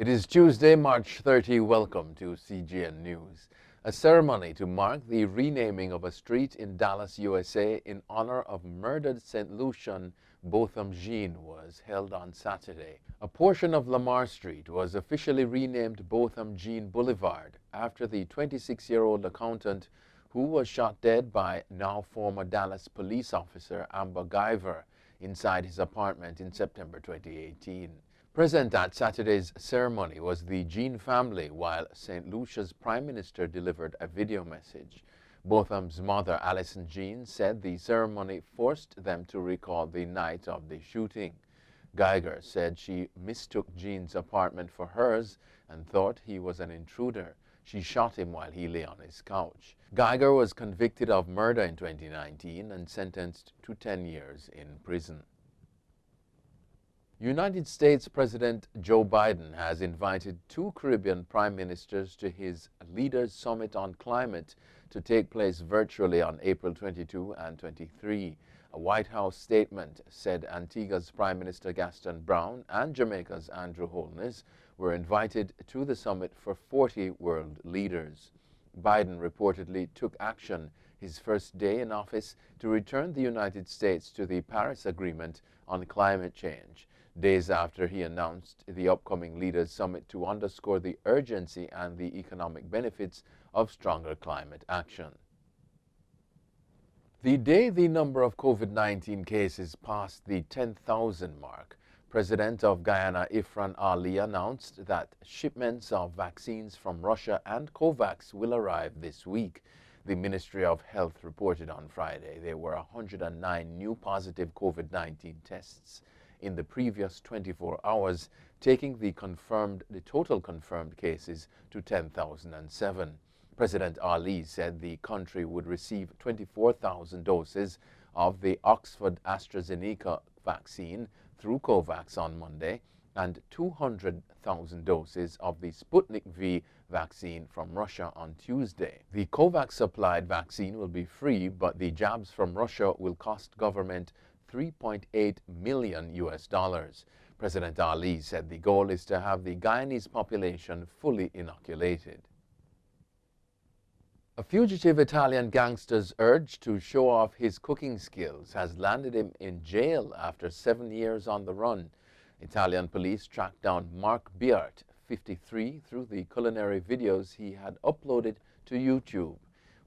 It is Tuesday, March 30. Welcome to CGN News. A ceremony to mark the renaming of a street in Dallas, USA in honor of murdered St. Lucian Botham Jean was held on Saturday. A portion of Lamar Street was officially renamed Botham Jean Boulevard after the 26-year-old accountant who was shot dead by now former Dallas police officer Amber Guyver inside his apartment in September 2018. Present at Saturday's ceremony was the Jean family, while St. Lucia's Prime Minister delivered a video message. Botham's mother, Allison Jean, said the ceremony forced them to recall the night of the shooting. Geiger said she mistook Jean's apartment for hers and thought he was an intruder. She shot him while he lay on his couch. Geiger was convicted of murder in 2019 and sentenced to 10 years in prison. United States President Joe Biden has invited two Caribbean prime ministers to his Leaders Summit on Climate to take place virtually on April 22 and 23. A White House statement said Antigua's Prime Minister Gaston Brown and Jamaica's Andrew Holness were invited to the summit for 40 world leaders. Biden reportedly took action his first day in office to return the United States to the Paris Agreement on climate change, days after he announced the upcoming Leaders Summit to underscore the urgency and the economic benefits of stronger climate action. The day the number of COVID-19 cases passed the 10,000 mark, President of Guyana Ifran Ali announced that shipments of vaccines from Russia and COVAX will arrive this week. The Ministry of Health reported on Friday there were 109 new positive COVID-19 tests in the previous 24 hours, taking the total confirmed cases to 10,007. President Ali said the country would receive 24,000 doses of the Oxford AstraZeneca vaccine through COVAX on Monday and 200,000 doses of the Sputnik V vaccine from Russia on Tuesday. The COVAX-supplied vaccine will be free, but the jabs from Russia will cost government $3.8 million. President Ali said the goal is to have the Guyanese population fully inoculated. A fugitive Italian gangster's urge to show off his cooking skills has landed him in jail after 7 years on the run. Italian police tracked down Mark Biart, 53, through the culinary videos he had uploaded to YouTube.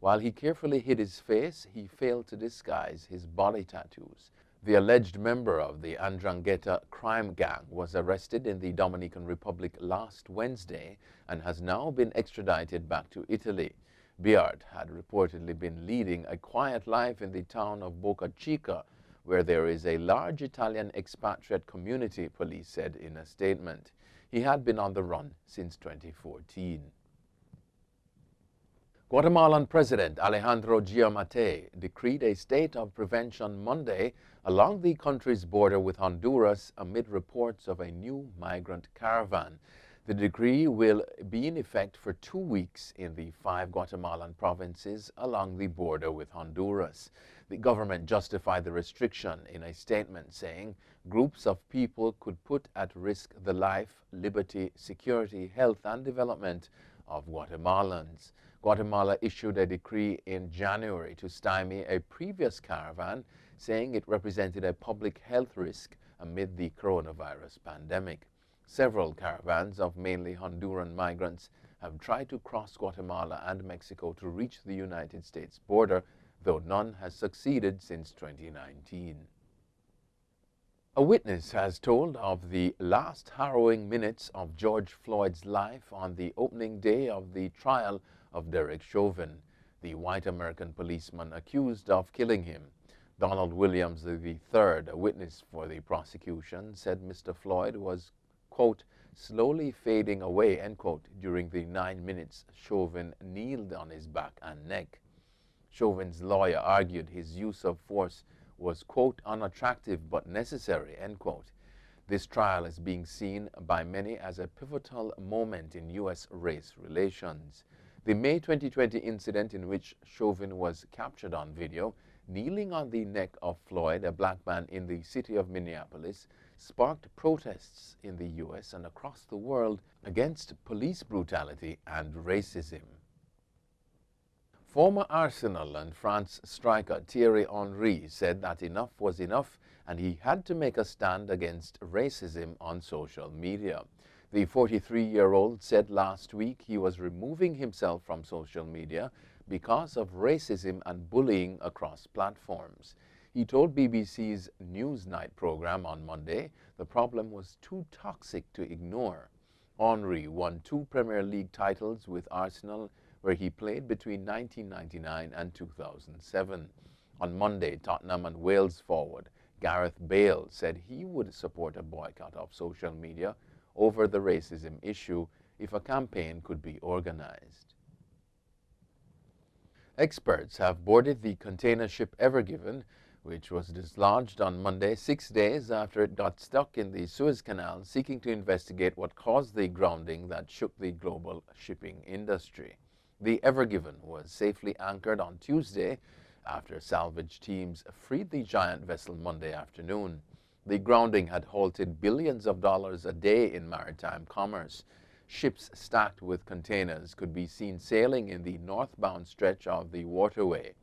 While he carefully hid his face, he failed to disguise his body tattoos. The alleged member of the 'Ndrangheta crime gang was arrested in the Dominican Republic last Wednesday and has now been extradited back to Italy. Biart had reportedly been leading a quiet life in the town of Boca Chica, where there is a large Italian expatriate community, police said in a statement. He had been on the run since 2014. Guatemalan President Alejandro Giammattei decreed a state of prevention Monday along the country's border with Honduras amid reports of a new migrant caravan. The decree will be in effect for 2 weeks in the 5 Guatemalan provinces along the border with Honduras. The government justified the restriction in a statement saying groups of people could put at risk the life, liberty, security, health and development of Guatemalans. Guatemala issued a decree in January to stymie a previous caravan, saying it represented a public health risk amid the coronavirus pandemic. Several caravans of mainly Honduran migrants have tried to cross Guatemala and Mexico to reach the United States border, though none has succeeded since 2019. A witness has told of the last harrowing minutes of George Floyd's life on the opening day of the trial of Derek Chauvin, the white American policeman accused of killing him. Donald Williams III, a witness for the prosecution, said Mr. Floyd was, quote, slowly fading away, end quote, during the 9 minutes Chauvin kneeled on his back and neck. Chauvin's lawyer argued his use of force was, quote, unattractive but necessary, end quote. This trial is being seen by many as a pivotal moment in U.S. race relations. The May 2020 incident in which Chauvin was captured on video kneeling on the neck of Floyd, a black man in the city of Minneapolis, sparked protests in the U.S. and across the world against police brutality and racism. Former Arsenal and France striker Thierry Henry said that enough was enough and he had to make a stand against racism on social media. The 43-year-old said last week he was removing himself from social media because of racism and bullying across platforms. He told BBC's Newsnight program on Monday the problem was too toxic to ignore. Henry won 2 Premier League titles with Arsenal, where he played between 1999 and 2007. On Monday, Tottenham and Wales forward Gareth Bale said he would support a boycott of social media over the racism issue if a campaign could be organized. Experts have boarded the container ship Ever Given, which was dislodged on Monday 6 days after it got stuck in the Suez Canal, seeking to investigate what caused the grounding that shook the global shipping industry. The Ever Given was safely anchored on Tuesday after salvage teams freed the giant vessel Monday afternoon. The grounding had halted billions of dollars a day in maritime commerce. Ships stacked with containers could be seen sailing in the northbound stretch of the waterway.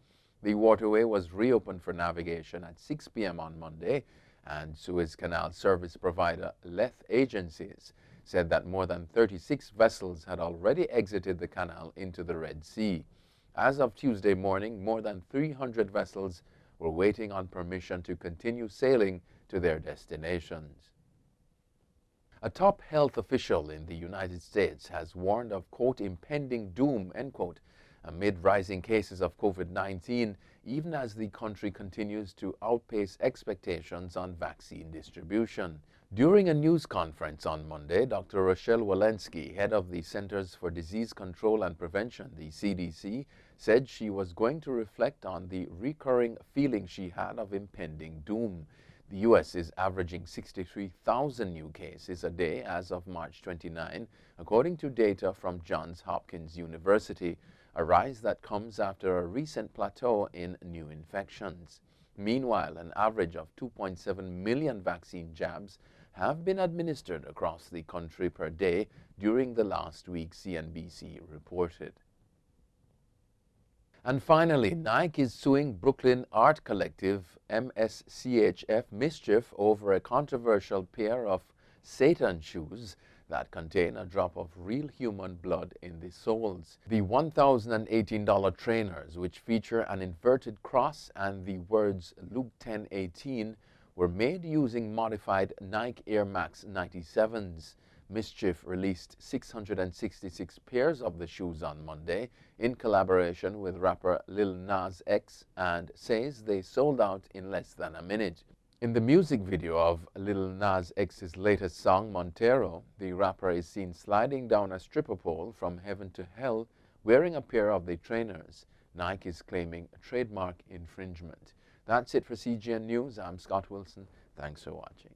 The waterway was reopened for navigation at 6 p.m. on Monday, and Suez Canal service provider Leth Agencies said that more than 36 vessels had already exited the canal into the Red Sea. As of Tuesday morning, more than 300 vessels were waiting on permission to continue sailing to their destinations. A top health official in the United States has warned of, quote, impending doom, end quote, amid rising cases of COVID-19, even as the country continues to outpace expectations on vaccine distribution. During a news conference on Monday, Dr. Rochelle Walensky, head of the Centers for Disease Control and Prevention, the CDC, said she was going to reflect on the recurring feeling she had of impending doom. The U.S. is averaging 63,000 new cases a day as of March 29, according to data from Johns Hopkins University, a rise that comes after a recent plateau in new infections. Meanwhile, an average of 2.7 million vaccine jabs have been administered across the country per day during the last week, CNBC reported. And finally, Nike is suing Brooklyn art collective MSCHF Mischief over a controversial pair of Satan shoes that contain a drop of real human blood in the soles. The $1,018 trainers, which feature an inverted cross and the words Luke 10:18, were made using modified Nike Air Max 97s. Mischief released 666 pairs of the shoes on Monday in collaboration with rapper Lil Nas X and says they sold out in less than a minute. In the music video of Lil Nas X's latest song, Montero, the rapper is seen sliding down a stripper pole from heaven to hell wearing a pair of the trainers. Nike is claiming a trademark infringement. That's it for CGN News. I'm Scott Wilson. Thanks for watching.